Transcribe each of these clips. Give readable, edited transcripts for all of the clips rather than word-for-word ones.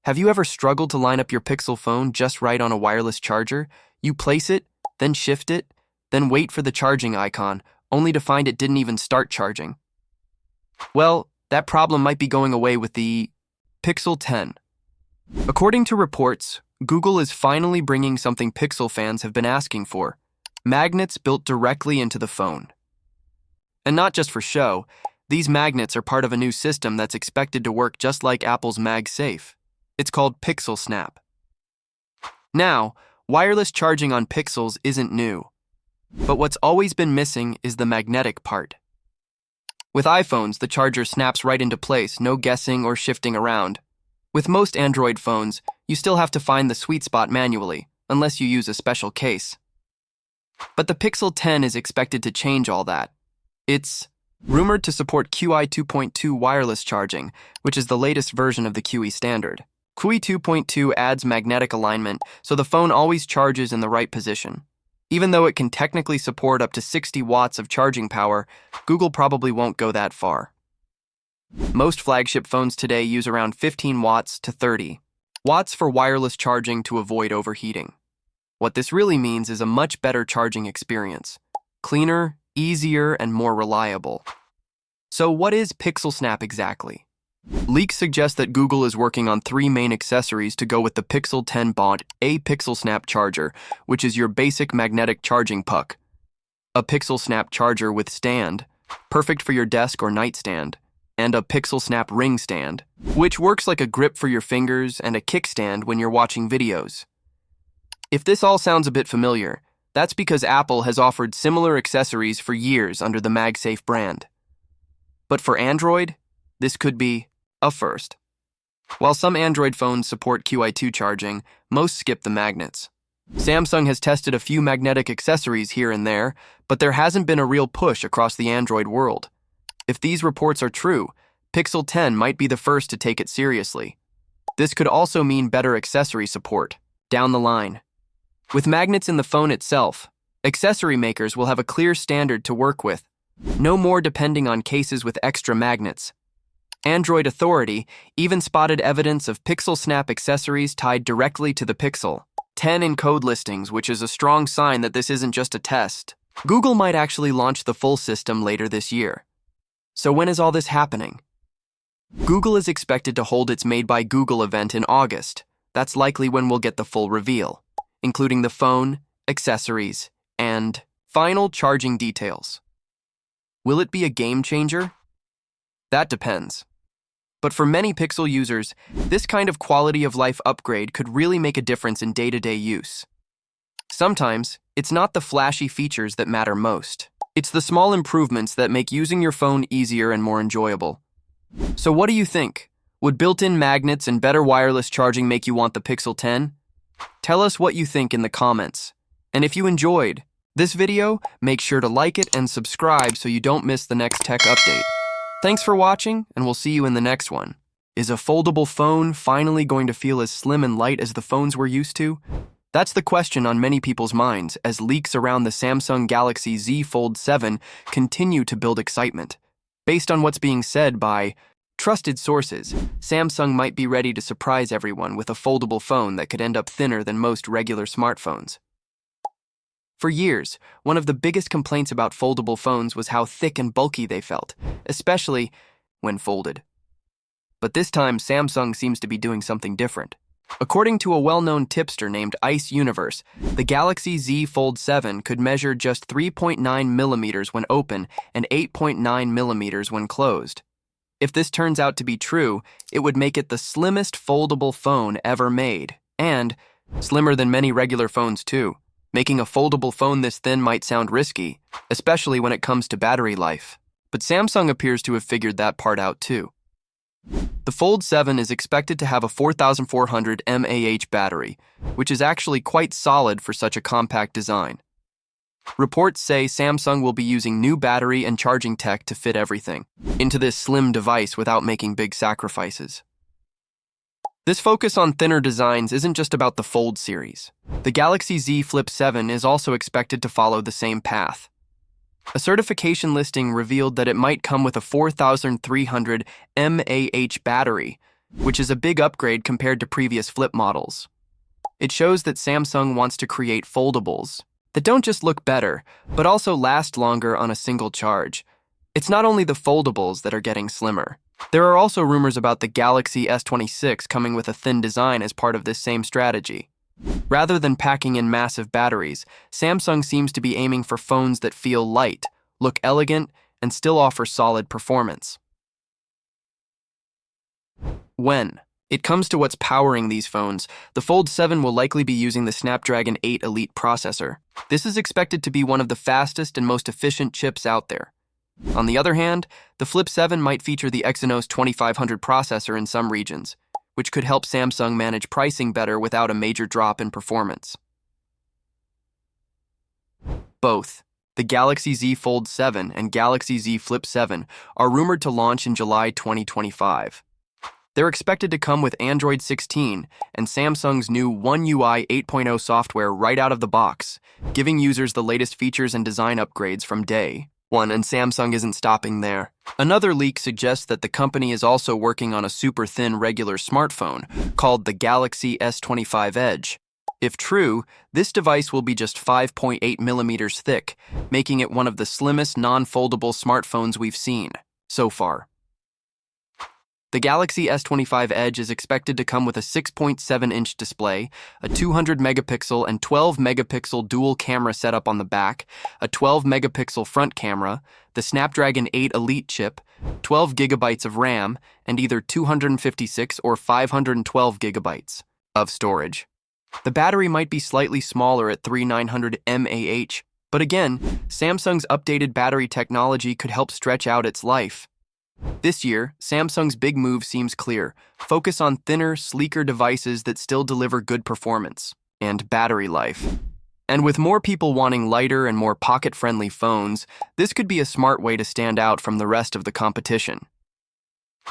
Have you ever struggled to line up your Pixel phone just right on a wireless charger? You place it, then shift it, then wait for the charging icon, only to find it didn't even start charging. Well, that problem might be going away with the Pixel 10. According to reports, Google is finally bringing something Pixel fans have been asking for: magnets built directly into the phone. And not just for show, these magnets are part of a new system that's expected to work just like Apple's MagSafe. It's called Pixelsnap. Now, wireless charging on Pixels isn't new, but what's always been missing is the magnetic part. With iPhones, the charger snaps right into place, no guessing or shifting around. With most Android phones, you still have to find the sweet spot manually, unless you use a special case. But the Pixel 10 is expected to change all that. It's rumored to support QI 2.2 wireless charging, which is the latest version of the QE standard. QI 2.2 adds magnetic alignment, so the phone always charges in the right position. Even though it can technically support up to 60 watts of charging power, Google probably won't go that far. Most flagship phones today use around 15 watts to 30 watts for wireless charging to avoid overheating. What this really means is a much better charging experience: cleaner, easier, and more reliable. So what is Pixelsnap exactly? Leaks suggest that Google is working on 3 main accessories to go with the Pixel 10 bond: a Pixelsnap charger, which is your basic magnetic charging puck; a Pixelsnap charger with stand, perfect for your desk or nightstand; and a Pixelsnap ring stand, which works like a grip for your fingers and a kickstand when you're watching videos. If this all sounds a bit familiar, that's because Apple has offered similar accessories for years under the MagSafe brand. But for Android, this could be a first. While some Android phones support QI2 charging, most skip the magnets. Samsung has tested a few magnetic accessories here and there, but there hasn't been a real push across the Android world. If these reports are true, Pixel 10 might be the first to take it seriously. This could also mean better accessory support down the line. With magnets in the phone itself, accessory makers will have a clear standard to work with, no more depending on cases with extra magnets. Android Authority even spotted evidence of Pixelsnap accessories tied directly to the Pixel 10 in code listings, which is a strong sign that this isn't just a test. Google might actually launch the full system later this year. So when is all this happening? Google is expected to hold its Made by Google event in August. That's likely when we'll get the full reveal, including the phone, accessories, and final charging details. Will it be a game changer? That depends. But for many Pixel users, this kind of quality of life upgrade could really make a difference in day-to-day use. Sometimes, it's not the flashy features that matter most. It's the small improvements that make using your phone easier and more enjoyable. So what do you think? Would built-in magnets and better wireless charging make you want the Pixel 10? Tell us what you think in the comments. And if you enjoyed this video, make sure to like it and subscribe so you don't miss the next tech update. Thanks for watching, and we'll see you in the next one. Is a foldable phone finally going to feel as slim and light as the phones we're used to? That's the question on many people's minds as leaks around the Samsung Galaxy Z Fold 7 continue to build excitement. Based on what's being said by trusted sources, Samsung might be ready to surprise everyone with a foldable phone that could end up thinner than most regular smartphones. For years, one of the biggest complaints about foldable phones was how thick and bulky they felt, especially when folded. But this time, Samsung seems to be doing something different. According to a well-known tipster named Ice Universe, the Galaxy Z Fold 7 could measure just 3.9 millimeters when open and 8.9 millimeters when closed. If this turns out to be true, it would make it the slimmest foldable phone ever made, and slimmer than many regular phones too. Making a foldable phone this thin might sound risky, especially when it comes to battery life. But Samsung appears to have figured that part out too. The Fold 7 is expected to have a 4400 mAh battery, which is actually quite solid for such a compact design. Reports say Samsung will be using new battery and charging tech to fit everything into this slim device without making big sacrifices. This focus on thinner designs isn't just about the Fold series. The Galaxy Z Flip 7 is also expected to follow the same path. A certification listing revealed that it might come with a 4300 mAh battery, which is a big upgrade compared to previous flip models. It shows that Samsung wants to create foldables that don't just look better, but also last longer on a single charge. It's not only the foldables that are getting slimmer. There are also rumors about the Galaxy S26 coming with a thin design as part of this same strategy. Rather than packing in massive batteries, Samsung seems to be aiming for phones that feel light, look elegant, and still offer solid performance. When it comes to what's powering these phones, the Fold 7 will likely be using the Snapdragon 8 Elite processor. This is expected to be one of the fastest and most efficient chips out there. On the other hand, the Flip 7 might feature the Exynos 2500 processor in some regions, which could help Samsung manage pricing better without a major drop in performance. Both the Galaxy Z Fold 7 and Galaxy Z Flip 7 are rumored to launch in July 2025. They're expected to come with Android 16 and Samsung's new One UI 8.0 software right out of the box, giving users the latest features and design upgrades from day one, and Samsung isn't stopping there. Another leak suggests that the company is also working on a super thin regular smartphone called the Galaxy S25 Edge. If true, this device will be just 5.8 millimeters thick, making it one of the slimmest non-foldable smartphones we've seen so far. The Galaxy S25 Edge is expected to come with a 6.7-inch display, a 200-megapixel and 12-megapixel dual camera setup on the back, a 12-megapixel front camera, the Snapdragon 8 Elite chip, 12 gigabytes of RAM, and either 256 or 512 gigabytes of storage. The battery might be slightly smaller at 3900 mAh, but again, Samsung's updated battery technology could help stretch out its life. This year, Samsung's big move seems clear. Focus on thinner, sleeker devices that still deliver good performance and battery life. And with more people wanting lighter and more pocket-friendly phones, this could be a smart way to stand out from the rest of the competition.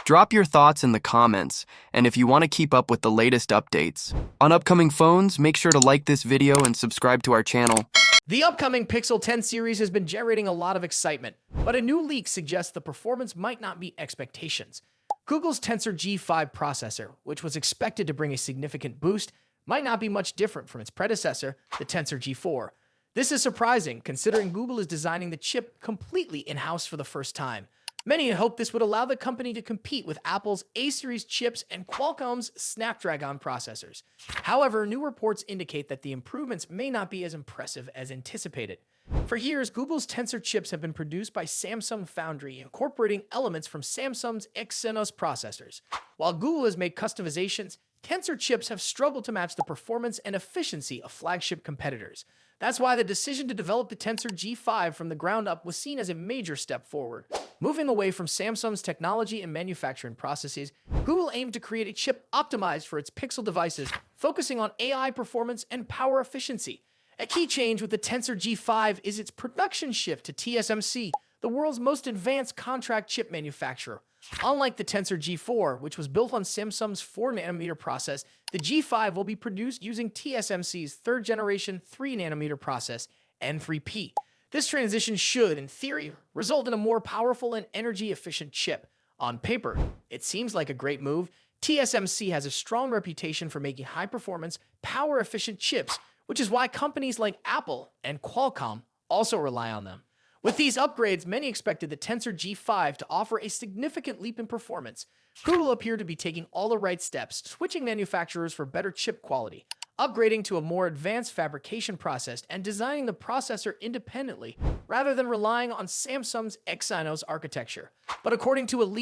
Drop your thoughts in the comments, and if you want to keep up with the latest updates on upcoming phones, make sure to like this video and subscribe to our channel. The upcoming Pixel 10 series has been generating a lot of excitement, but a new leak suggests the performance might not meet expectations. Google's Tensor G5 processor, which was expected to bring a significant boost, might not be much different from its predecessor, the Tensor G4. This is surprising, considering Google is designing the chip completely in-house for the first time. Many had hoped this would allow the company to compete with Apple's A-series chips and Qualcomm's Snapdragon processors. However, new reports indicate that the improvements may not be as impressive as anticipated. For years, Google's Tensor chips have been produced by Samsung Foundry, incorporating elements from Samsung's Exynos processors. While Google has made customizations, Tensor chips have struggled to match the performance and efficiency of flagship competitors. That's why the decision to develop the Tensor G5 from the ground up was seen as a major step forward. Moving away from Samsung's technology and manufacturing processes, Google aimed to create a chip optimized for its Pixel devices, focusing on AI performance and power efficiency. A key change with the Tensor G5 is its production shift to TSMC, the world's most advanced contract chip manufacturer. Unlike the Tensor G4, which was built on Samsung's 4nm process, the G5 will be produced using TSMC's third-generation 3nm process, N3P. This transition should, in theory, result in a more powerful and energy-efficient chip. On paper, it seems like a great move. TSMC has a strong reputation for making high-performance, power-efficient chips, which is why companies like Apple and Qualcomm also rely on them. With these upgrades, many expected the Tensor G5 to offer a significant leap in performance. Google appeared to be taking all the right steps, switching manufacturers for better chip quality, upgrading to a more advanced fabrication process, and designing the processor independently rather than relying on Samsung's Exynos architecture. But according to a leak